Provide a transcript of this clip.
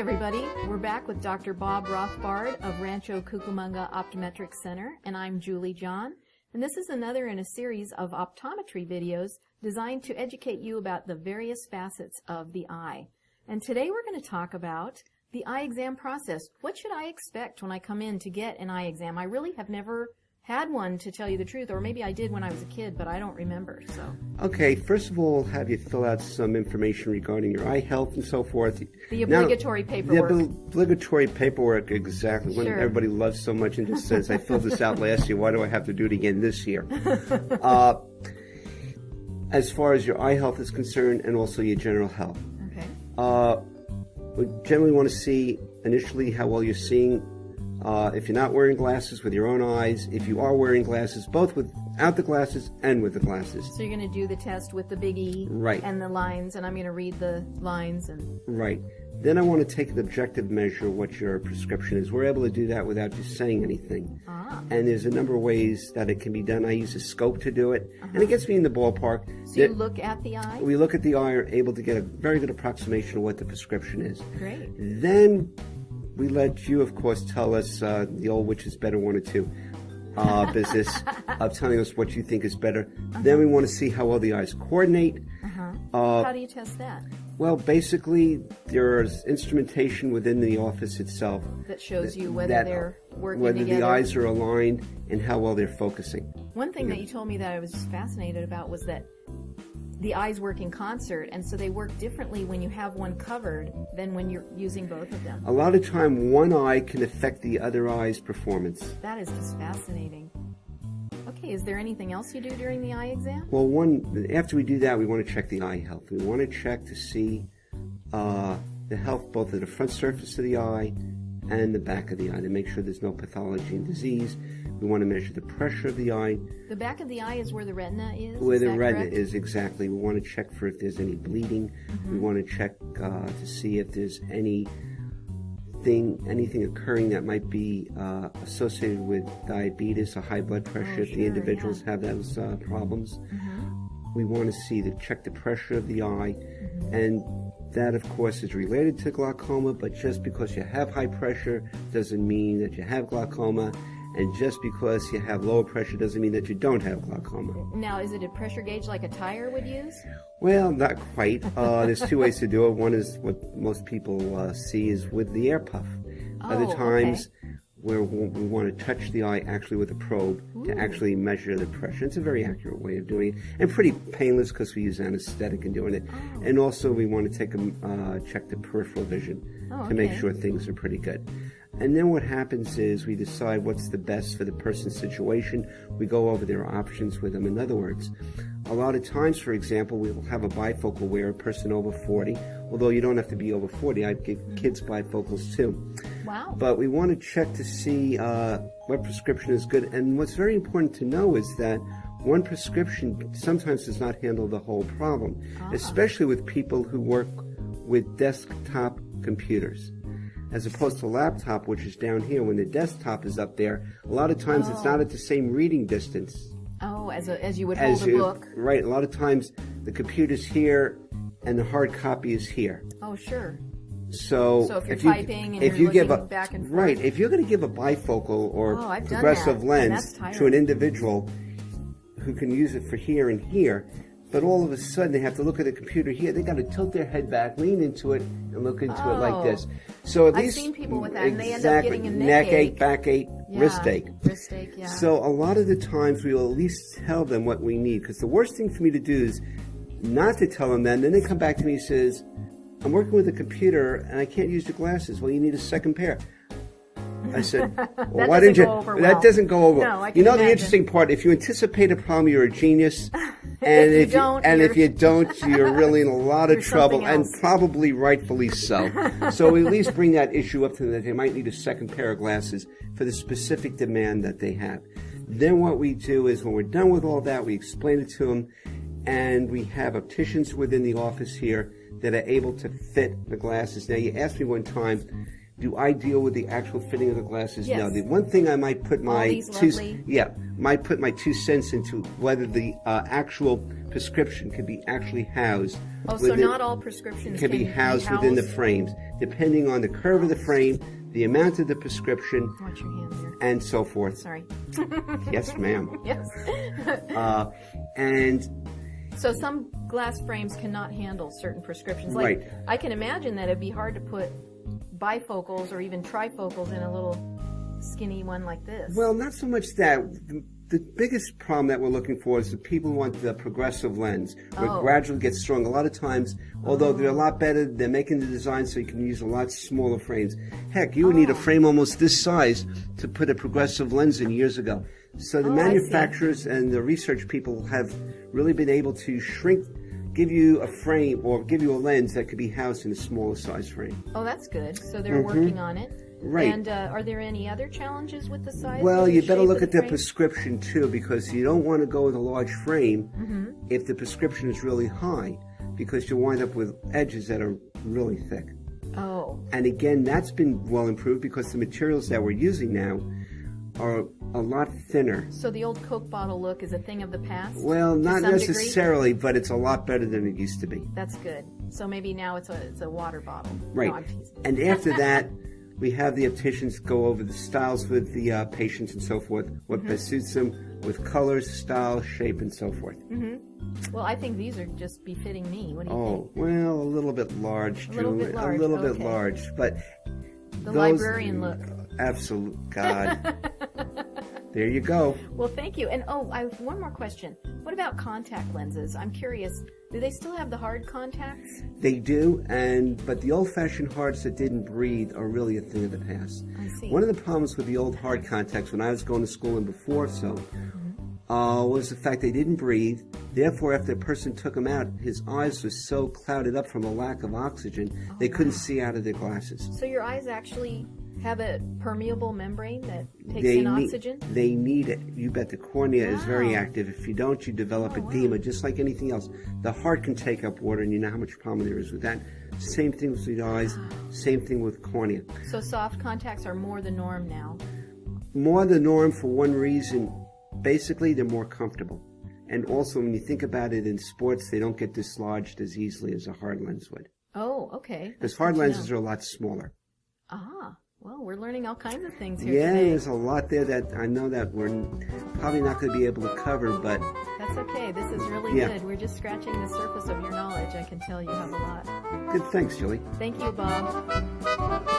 everybody. We're back with Dr. Bob Rothbard of Rancho Cucamonga Optometric Center, and I'm Julie John. And this is another in a series of optometry videos designed to educate you about the various facets of the eye. And today we're going to talk about the eye exam process. What should I expect when I come in to get an eye exam? I really have never had one, to tell you the truth, or maybe I did when I was a kid, but I don't remember. So okay, first of all, have you fill out some information regarding your eye health and so forth. The obligatory paperwork. The obligatory paperwork, exactly. When everybody loves so much and just says, I filled this out last year, why do I have to do it again this year? As far as your eye health is concerned, and also your general health. Okay. We generally want to see initially how well you're seeing. If you're not wearing glasses, with your own eyes. If you are wearing glasses, both without the glasses and with the glasses. So you're going to do the test with the big E, right, and the lines, and I'm going to read the lines. And right. Then I want to take an objective measure of what your prescription is. We're able to do that without just saying anything. And there's a number of ways that it can be done. I use a scope to do it, and it gets me in the ballpark. So you look at the eye? We look at the eye, are able to get a very good approximation of what the prescription is. Great. Then we let you, of course, tell us the old which is better one or two business of telling us what you think is better. Then we want to see how well the eyes coordinate. How do you test that? Well, basically, there's instrumentation within the office itself that shows you whether they're working whether together. The eyes are aligned and how well they're focusing. One thing that you told me that I was fascinated about was that the eyes work in concert, and so they work differently when you have one covered than when you're using both of them. A lot of time, one eye can affect the other eye's performance. That is just fascinating. Okay, is there anything else you do during the eye exam? Well, after we do that, we want to check the eye health. We want to check to see the health both of the front surface of the eye and the back of the eye to make sure there's no pathology and disease. We want to measure the pressure of the eye. The back of the eye is where the retina is? Where the retina is, exactly. We want to check for if there's any bleeding. We want to check to see if there's anything occurring that might be associated with diabetes or high blood pressure if the individuals have those problems. We want to check the pressure of the eye, and that, of course, is related to glaucoma, but just because you have high pressure doesn't mean that you have glaucoma. And just because you have lower pressure doesn't mean that you don't have glaucoma. Now, is it a pressure gauge like a tire would use? Well, not quite. There's two ways to do it. One is what most people see is with the air puff. Other times, where we want to touch the eye actually with a probe to actually measure the pressure. It's a very accurate way of doing it, and pretty painless because we use anesthetic in doing it. And also, we want to check the peripheral vision to make sure things are pretty good. And then what happens is we decide what's the best for the person's situation. We go over their options with them. In other words, a lot of times, for example, we will have a bifocal where a person over 40, although you don't have to be over 40. I give kids bifocals too. Wow. But we want to check to see what prescription is good. And what's very important to know is that one prescription sometimes does not handle the whole problem, especially with people who work with desktop computers. As opposed to laptop, which is down here. When the desktop is up there, a lot of times it's not at the same reading distance. Oh, as you would hold a book. Right. A lot of times the computer's here and the hard copy is here. Oh, sure. So if you're typing and you're looking back and forth. Right. If you're going to give a bifocal or progressive lens to an individual who can use it for here and here, but all of a sudden they have to look at the computer here. They got to tilt their head back, lean into it, and look into it like this. So at least I've seen people with that, and they end up getting a neck ache, back ache, wrist ache. Wrist ache, yeah. So a lot of the times we will at least tell them what we need, because the worst thing for me to do is not to tell them that. And then they come back to me and says, "I'm working with a computer and I can't use the glasses." Well, you need a second pair. I said, well, why didn't you? That doesn't go over. No, I can you know imagine. The interesting part, if you anticipate a problem, you're a genius. And if you don't, you're really in a lot of trouble, and probably rightfully so. So we at least bring that issue up to them that they might need a second pair of glasses for the specific demand that they have. Then what we do is when we're done with all that, we explain it to them, and we have opticians within the office here that are able to fit the glasses. Now, you asked me one time, Do I deal with the actual fitting of the glasses? Yes. No. The one thing I might put my might put my 2 cents into whether the actual prescription can be actually housed. Oh, so not all prescriptions can be housed within the frames, depending on the curve of the frame, the amount of the prescription, watch your hand there, and so forth. Sorry. Yes, ma'am. Yes. And so some glass frames cannot handle certain prescriptions. Like, right. I can imagine that it'd be hard to put bifocals or even trifocals in a little skinny one like this. Well, not so much that. The biggest problem that we're looking for is that people want the progressive lens, where it gradually gets strong. A lot of times, although they're a lot better, they're making the design so you can use a lot smaller frames. Heck, you would need a frame almost this size to put a progressive lens in years ago. So the manufacturers and the research people have really been able to shrink, give you a frame or give you a lens that could be housed in a smaller size frame. Oh, that's good. So they're working on it. Right. And are there any other challenges with the size? Well, you better look at the frame? prescription too, because you don't want to go with a large frame if the prescription is really high, because you'll wind up with edges that are really thick. Oh. And again, that's been well improved because the materials that we're using now are a lot thinner. So the old Coke bottle look is a thing of the past? Well, not necessarily, degree? but it's a lot better than it used to be. That's good. So maybe now it's a water bottle. Right. No, I'm teasing. And after that, we have the opticians go over the styles with the patients and so forth, what best suits them with colors, style, shape, and so forth. Well, I think these are just befitting me. What do you think? Oh, well, a little bit large, Julie. A little bit large, A little bit large, but the librarian look. Absolute God. There you go. Well, thank you. And I have one more question. What about contact lenses? I'm curious. Do they still have the hard contacts? They do, but the old-fashioned hards that didn't breathe are really a thing of the past. I see. One of the problems with the old hard contacts when I was going to school and before was the fact they didn't breathe. Therefore, after a person took them out, his eyes were so clouded up from a lack of oxygen, they couldn't see out of their glasses. So your eyes actually have a permeable membrane that takes in oxygen? They need it. You bet. The cornea is very active. If you don't, you develop edema, just like anything else. The heart can take up water, and you know how much problem there is with that. Same thing with the eyes. Same thing with cornea. So soft contacts are more the norm now? More the norm for one reason. Basically, they're more comfortable. And also, when you think about it in sports, they don't get dislodged as easily as a hard lens would. Oh, okay. Because hard lenses are a lot smaller. Ah, well, we're learning all kinds of things here today. today. There's a lot there that I know that we're probably not going to be able to cover, but... That's okay. This is really good. We're just scratching the surface of your knowledge. I can tell you have a lot. Good. Thanks, Julie. Thank you, Bob.